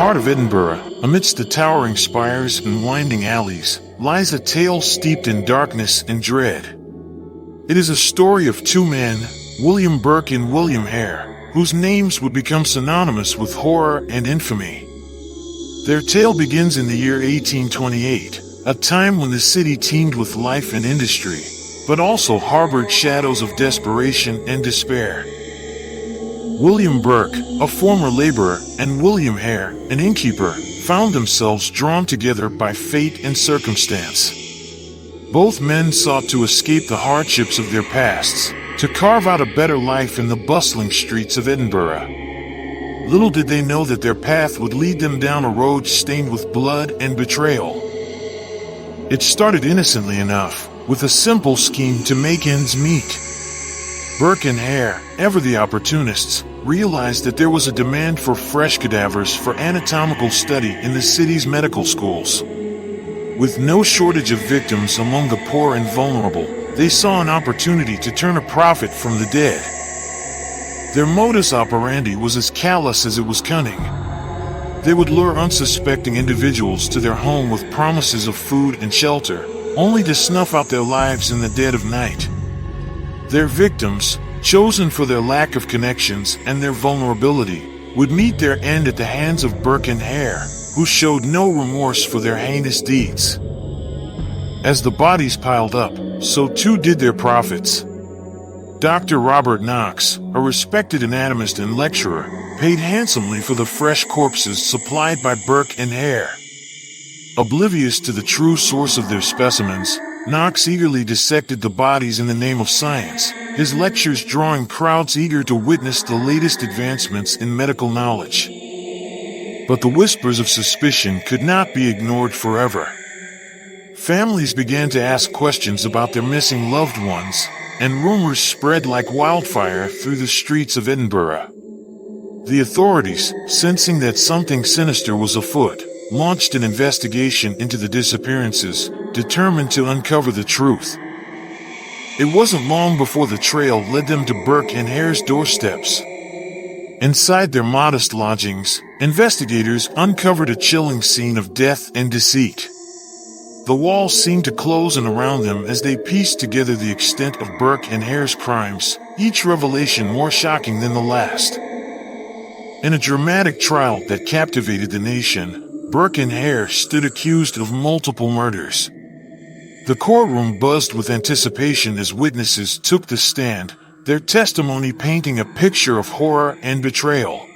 heart of Edinburgh, amidst the towering spires and winding alleys, lies a tale steeped in darkness and dread. It is a story of two men, William Burke and William Hare, whose names would become synonymous with horror and infamy. Their tale begins in the year 1828, a time when the city teemed with life and industry, but also harbored shadows of desperation and despair. William Burke, a former laborer, and William Hare, an innkeeper, found themselves drawn together by fate and circumstance. Both men sought to escape the hardships of their pasts, to carve out a better life in the bustling streets of Edinburgh. Little did they know that their path would lead them down a road stained with blood and betrayal. It started innocently enough, with a simple scheme to make ends meet. Burke and Hare, ever the opportunists, realized that there was a demand for fresh cadavers for anatomical study in the city's medical schools. With no shortage of victims among the poor and vulnerable, they saw an opportunity to turn a profit from the dead. Their modus operandi was as callous as it was cunning. They would lure unsuspecting individuals to their home with promises of food and shelter, only to snuff out their lives in the dead of night. Their victims, chosen for their lack of connections and their vulnerability, would meet their end at the hands of Burke and Hare, who showed no remorse for their heinous deeds. As the bodies piled up, so too did their profits. Dr. Robert Knox, a respected anatomist and lecturer, paid handsomely for the fresh corpses supplied by Burke and Hare. Oblivious to the true source of their specimens, Knox eagerly dissected the bodies in the name of science, his lectures drawing crowds eager to witness the latest advancements in medical knowledge. But the whispers of suspicion could not be ignored forever. Families began to ask questions about their missing loved ones, and rumors spread like wildfire through the streets of Edinburgh. The authorities, sensing that something sinister was afoot, launched an investigation into the disappearances, determined to uncover the truth. It wasn't long before the trail led them to Burke and Hare's doorsteps. Inside their modest lodgings, investigators uncovered a chilling scene of death and deceit. The walls seemed to close in around them as they pieced together the extent of Burke and Hare's crimes, each revelation more shocking than the last. In a dramatic trial that captivated the nation, Burke and Hare stood accused of multiple murders. The courtroom buzzed with anticipation as witnesses took the stand, their testimony painting a picture of horror and betrayal.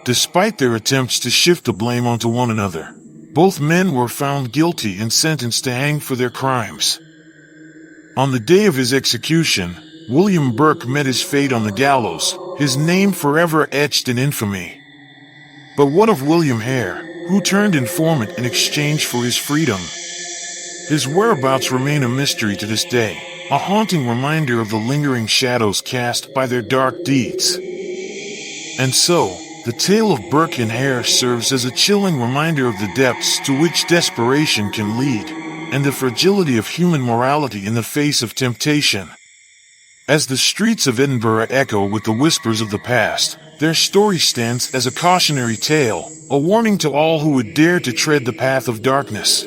Despite their attempts to shift the blame onto one another, both men were found guilty and sentenced to hang for their crimes. On the day of his execution, William Burke met his fate on the gallows, his name forever etched in infamy. But what of William Hare, who turned informant in exchange for his freedom? His whereabouts remain a mystery to this day, a haunting reminder of the lingering shadows cast by their dark deeds. And so, the tale of Burke and Hare serves as a chilling reminder of the depths to which desperation can lead, and the fragility of human morality in the face of temptation. As the streets of Edinburgh echo with the whispers of the past, their story stands as a cautionary tale, a warning to all who would dare to tread the path of darkness.